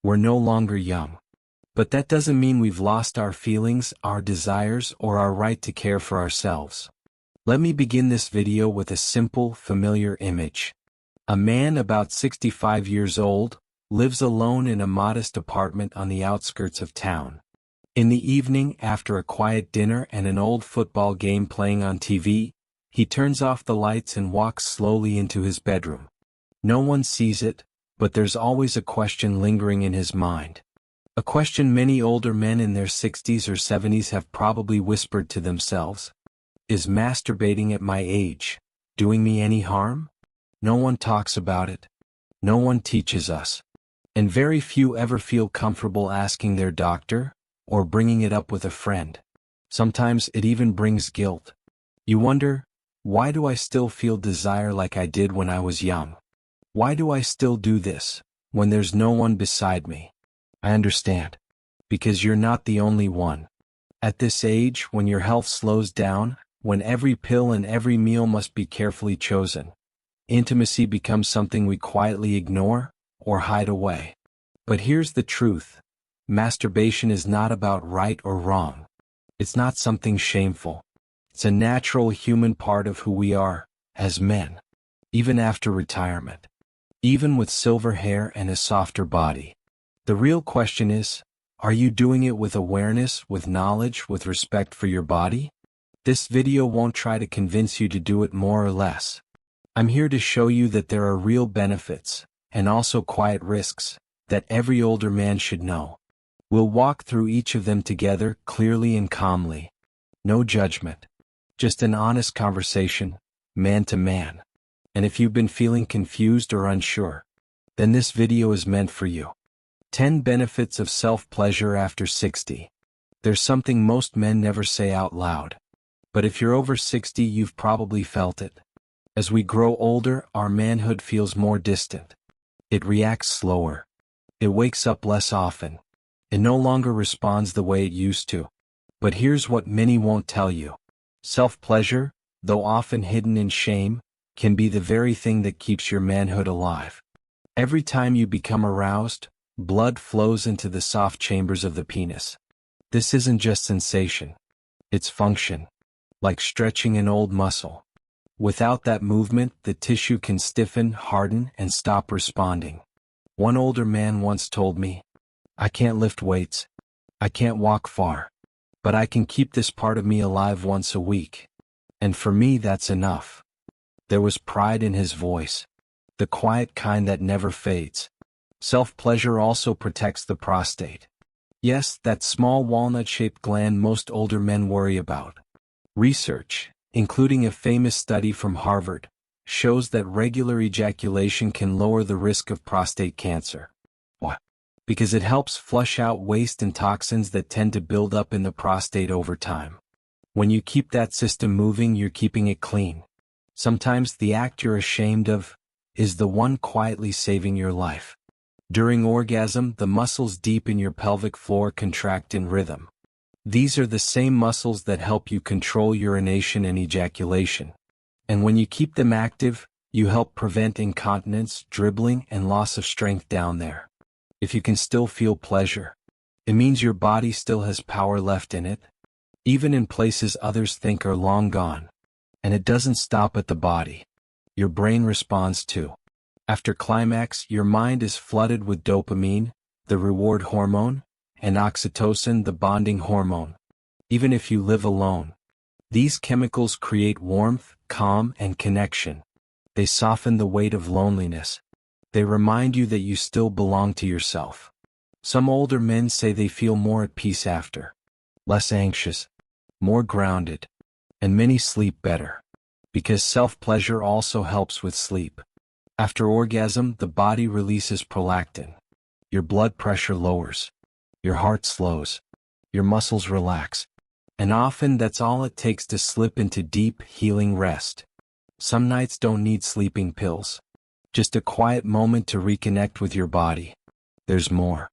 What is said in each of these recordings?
We're no longer young. But that doesn't mean we've lost our feelings, our desires, or our right to care for ourselves. Let me begin this video with a simple, familiar image. A man about 65 years old lives alone in a modest apartment on the outskirts of town. In the evening, after a quiet dinner and an old football game playing on TV, he turns off the lights and walks slowly into his bedroom. No one sees it, but there's always a question lingering in his mind. A question many older men in their 60s or 70s have probably whispered to themselves. Is masturbating at my age doing me any harm? No one talks about it. No one teaches us. And very few ever feel comfortable asking their doctor, or bringing it up with a friend. Sometimes it even brings guilt. You wonder, why do I still feel desire like I did when I was young? Why do I still do this, when there's no one beside me? I understand. Because you're not the only one. At this age, when your health slows down, when every pill and every meal must be carefully chosen, intimacy becomes something we quietly ignore or hide away. But here's the truth. Masturbation is not about right or wrong. It's not something shameful. It's a natural human part of who we are, as men. Even after retirement. Even with silver hair and a softer body. The real question is, are you doing it with awareness, with knowledge, with respect for your body? This video won't try to convince you to do it more or less. I'm here to show you that there are real benefits, and also quiet risks, that every older man should know. We'll walk through each of them together, clearly and calmly. No judgment. Just an honest conversation, man to man. And if you've been feeling confused or unsure, then this video is meant for you. 10 benefits of self-pleasure after 60. There's something most men never say out loud. But if you're over 60, you've probably felt it. As we grow older, our manhood feels more distant. It reacts slower. It wakes up less often. It no longer responds the way it used to. But here's what many won't tell you. Self-pleasure, though often hidden in shame, can be the very thing that keeps your manhood alive. Every time you become aroused, blood flows into the soft chambers of the penis. This isn't just sensation. It's function. Like stretching an old muscle. Without that movement, the tissue can stiffen, harden, and stop responding. One older man once told me, I can't lift weights. I can't walk far. But I can keep this part of me alive once a week. And for me, that's enough. There was pride in his voice. The quiet kind that never fades. Self-pleasure also protects the prostate. Yes, that small walnut-shaped gland most older men worry about. Research, including a famous study from Harvard, shows that regular ejaculation can lower the risk of prostate cancer. Why? Because it helps flush out waste and toxins that tend to build up in the prostate over time. When you keep that system moving, you're keeping it clean. Sometimes the act you're ashamed of is the one quietly saving your life. During orgasm, the muscles deep in your pelvic floor contract in rhythm. These are the same muscles that help you control urination and ejaculation. And when you keep them active, you help prevent incontinence, dribbling, and loss of strength down there. If you can still feel pleasure, it means your body still has power left in it, even in places others think are long gone. And it doesn't stop at the body. Your brain responds too. After climax, your mind is flooded with dopamine, the reward hormone, and oxytocin, the bonding hormone. Even if you live alone, these chemicals create warmth, calm, and connection. They soften the weight of loneliness. They remind you that you still belong to yourself. Some older men say they feel more at peace after. Less anxious. More grounded. And many sleep better. Because self-pleasure also helps with sleep. After orgasm, the body releases prolactin. Your blood pressure lowers. Your heart slows. Your muscles relax. And often that's all it takes to slip into deep, healing rest. Some nights don't need sleeping pills. Just a quiet moment to reconnect with your body. There's more.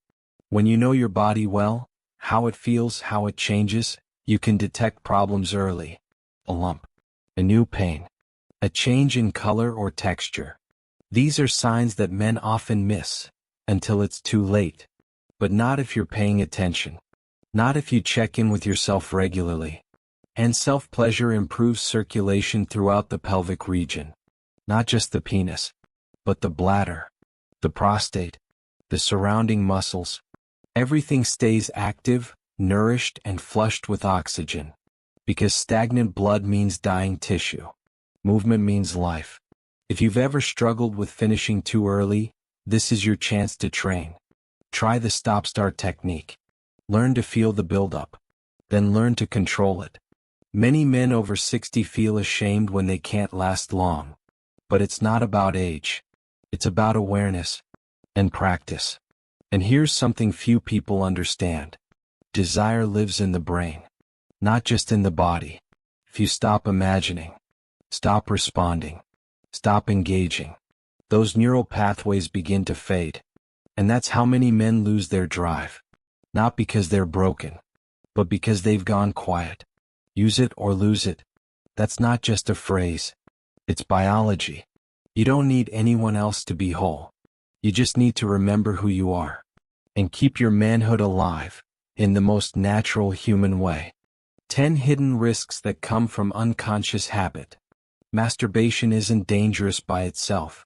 When you know your body well, how it feels, how it changes, you can detect problems early. A lump. A new pain. A change in color or texture. These are signs that men often miss, until it's too late. But not if you're paying attention. Not if you check in with yourself regularly. And self-pleasure improves circulation throughout the pelvic region. Not just the penis, but the bladder, the prostate, the surrounding muscles. Everything stays active, nourished, and flushed with oxygen. Because stagnant blood means dying tissue. Movement means life. If you've ever struggled with finishing too early, this is your chance to train. Try the stop-start technique. Learn to feel the buildup. Then learn to control it. Many men over 60 feel ashamed when they can't last long. But it's not about age. It's about awareness and practice. And here's something few people understand. Desire lives in the brain, not just in the body. If you stop imagining, stop responding, stop engaging, those neural pathways begin to fade. And that's how many men lose their drive. Not because they're broken, but because they've gone quiet. Use it or lose it. That's not just a phrase. It's biology. You don't need anyone else to be whole. You just need to remember who you are. And keep your manhood alive, in the most natural human way. 10 hidden risks that come from unconscious habit. Masturbation isn't dangerous by itself.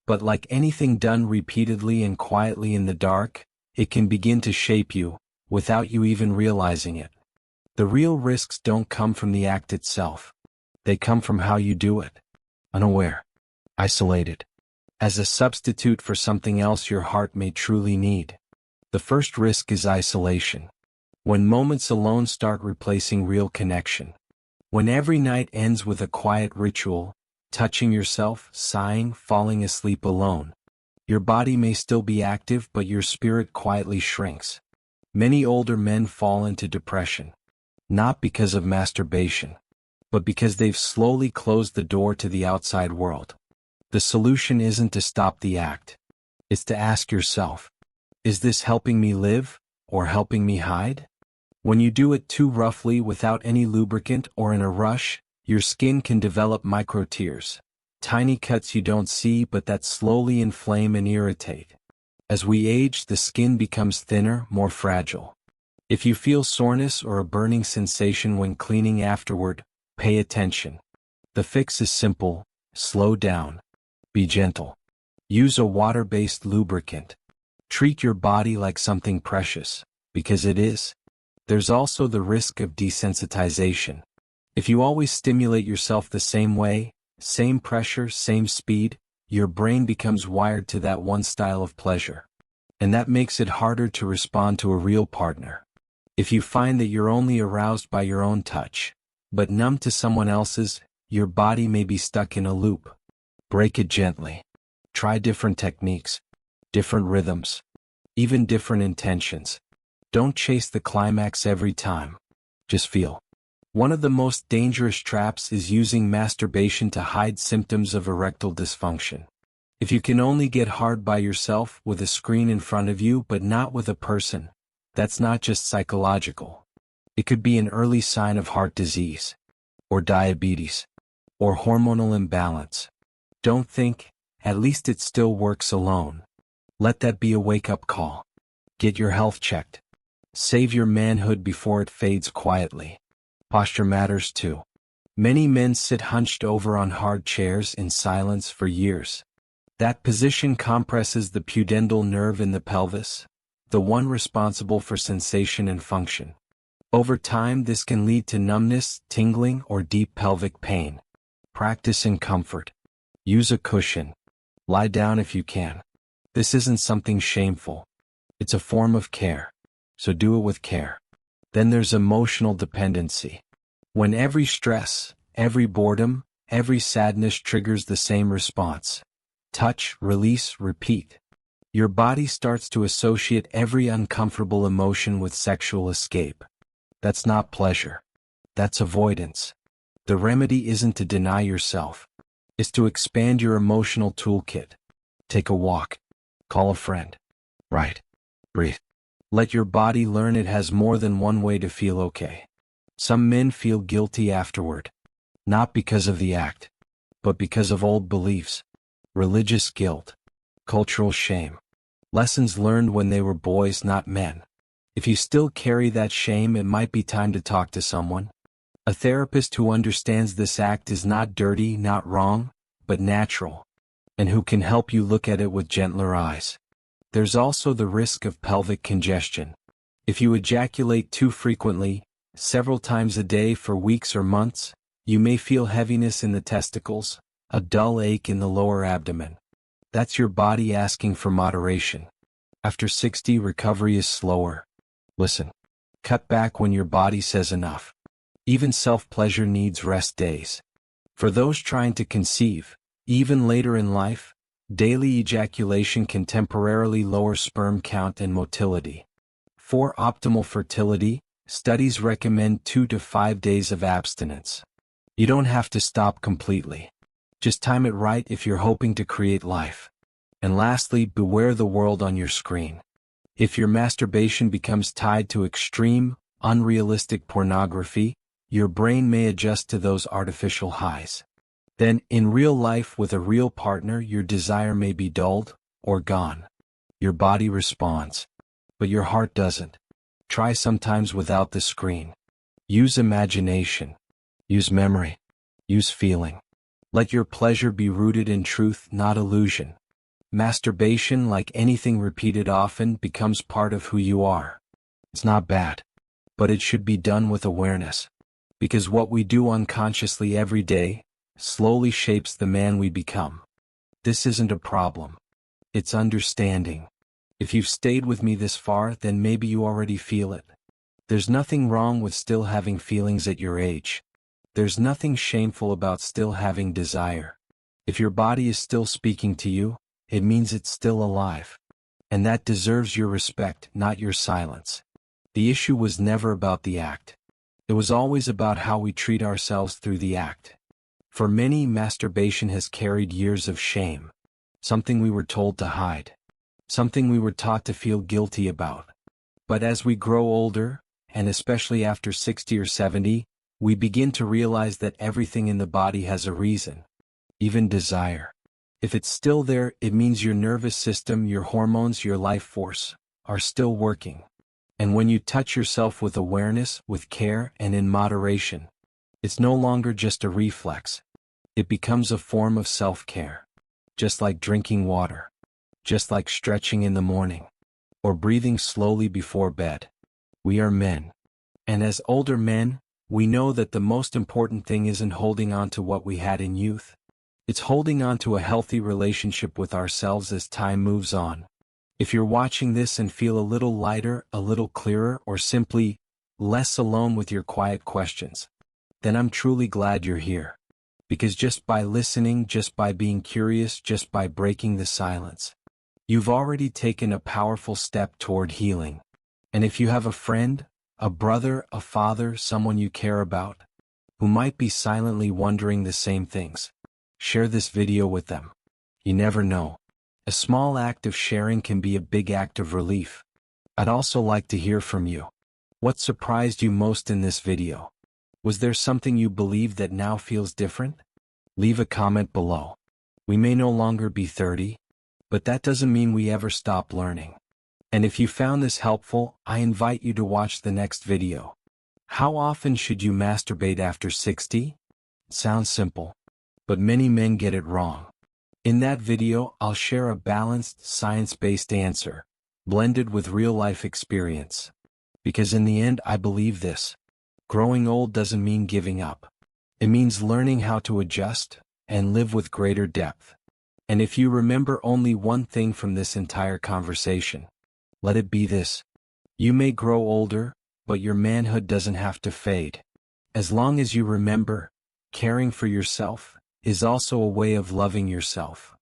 But like anything done repeatedly and quietly in the dark, it can begin to shape you, without you even realizing it. The real risks don't come from the act itself. They come from how you do it. Unaware. Isolated. As a substitute for something else your heart may truly need. The first risk is isolation. When moments alone start replacing real connection. When every night ends with a quiet ritual, touching yourself, sighing, falling asleep alone. Your body may still be active, but your spirit quietly shrinks. Many older men fall into depression. Not because of masturbation, but because they've slowly closed the door to the outside world. The solution isn't to stop the act. It's to ask yourself, is this helping me live, or helping me hide? When you do it too roughly without any lubricant or in a rush, your skin can develop micro tears. Tiny cuts you don't see but that slowly inflame and irritate. As we age, the skin becomes thinner, more fragile. If you feel soreness or a burning sensation when cleaning afterward, pay attention. The fix is simple: slow down. Be gentle. Use a water-based lubricant. Treat your body like something precious, because it is. There's also the risk of desensitization. If you always stimulate yourself the same way, same pressure, same speed, your brain becomes wired to that one style of pleasure. And that makes it harder to respond to a real partner. If you find that you're only aroused by your own touch, but numb to someone else's, your body may be stuck in a loop. Break it gently. Try different techniques, different rhythms, even different intentions. Don't chase the climax every time. Just feel. One of the most dangerous traps is using masturbation to hide symptoms of erectile dysfunction. If you can only get hard by yourself with a screen in front of you but not with a person, that's not just psychological. It could be an early sign of heart disease, or diabetes, or hormonal imbalance. Don't think, at least it still works alone. Let that be a wake-up call. Get your health checked. Save your manhood before it fades quietly. Posture matters too. Many men sit hunched over on hard chairs in silence for years. That position compresses the pudendal nerve in the pelvis, the one responsible for sensation and function. Over time, this can lead to numbness, tingling, or deep pelvic pain. Practice in comfort. Use a cushion. Lie down if you can. This isn't something shameful. It's a form of care. So do it with care. Then there's emotional dependency. When every stress, every boredom, every sadness triggers the same response. Touch, release, repeat. Your body starts to associate every uncomfortable emotion with sexual escape. That's not pleasure. That's avoidance. The remedy isn't to deny yourself. It's to expand your emotional toolkit. Take a walk. Call a friend. Write. Breathe. Let your body learn it has more than one way to feel okay. Some men feel guilty afterward. Not because of the act, but because of old beliefs. Religious guilt. Cultural shame. Lessons learned when they were boys, not men. If you still carry that shame, it might be time to talk to someone. A therapist who understands this act is not dirty, not wrong, but natural, and who can help you look at it with gentler eyes. There's also the risk of pelvic congestion. If you ejaculate too frequently, several times a day for weeks or months, you may feel heaviness in the testicles, a dull ache in the lower abdomen. That's your body asking for moderation. After 60, recovery is slower. Listen. Cut back when your body says enough. Even self-pleasure needs rest days. For those trying to conceive, even later in life, daily ejaculation can temporarily lower sperm count and motility. For optimal fertility, studies recommend 2 to 5 days of abstinence. You don't have to stop completely. Just time it right if you're hoping to create life. And lastly, beware the world on your screen. If your masturbation becomes tied to extreme, unrealistic pornography, your brain may adjust to those artificial highs. Then, in real life with a real partner, your desire may be dulled or gone. Your body responds, but your heart doesn't. Try sometimes without the screen. Use imagination. Use memory. Use feeling. Let your pleasure be rooted in truth, not illusion. Masturbation, like anything repeated often, becomes part of who you are. It's not bad, but it should be done with awareness. Because what we do unconsciously every day slowly shapes the man we become. This isn't a problem. It's understanding. If you've stayed with me this far, then maybe you already feel it. There's nothing wrong with still having feelings at your age. There's nothing shameful about still having desire. If your body is still speaking to you, it means it's still alive. And that deserves your respect, not your silence. The issue was never about the act. It was always about how we treat ourselves through the act. For many, masturbation has carried years of shame. Something we were told to hide. Something we were taught to feel guilty about. But as we grow older, and especially after 60 or 70, we begin to realize that everything in the body has a reason. Even desire. If it's still there, it means your nervous system, your hormones, your life force are still working. And when you touch yourself with awareness, with care, and in moderation, it's no longer just a reflex. It becomes a form of self-care. Just like drinking water. Just like stretching in the morning. Or breathing slowly before bed. We are men. And as older men, we know that the most important thing isn't holding on to what we had in youth. It's holding on to a healthy relationship with ourselves as time moves on. If you're watching this and feel a little lighter, a little clearer, or simply less alone with your quiet questions, then I'm truly glad you're here. Because just by listening, just by being curious, just by breaking the silence, you've already taken a powerful step toward healing. And if you have a friend, a brother, a father, someone you care about, who might be silently wondering the same things, share this video with them. You never know. A small act of sharing can be a big act of relief. I'd also like to hear from you. What surprised you most in this video? Was there something you believed that now feels different? Leave a comment below. We may no longer be 30, but that doesn't mean we ever stop learning. And if you found this helpful, I invite you to watch the next video. How often should you masturbate after 60? Sounds simple, but many men get it wrong. In that video, I'll share a balanced, science-based answer, blended with real-life experience. Because in the end, I believe this. Growing old doesn't mean giving up. It means learning how to adjust and live with greater depth. And if you remember only one thing from this entire conversation, let it be this. You may grow older, but your manhood doesn't have to fade. As long as you remember, caring for yourself is also a way of loving yourself.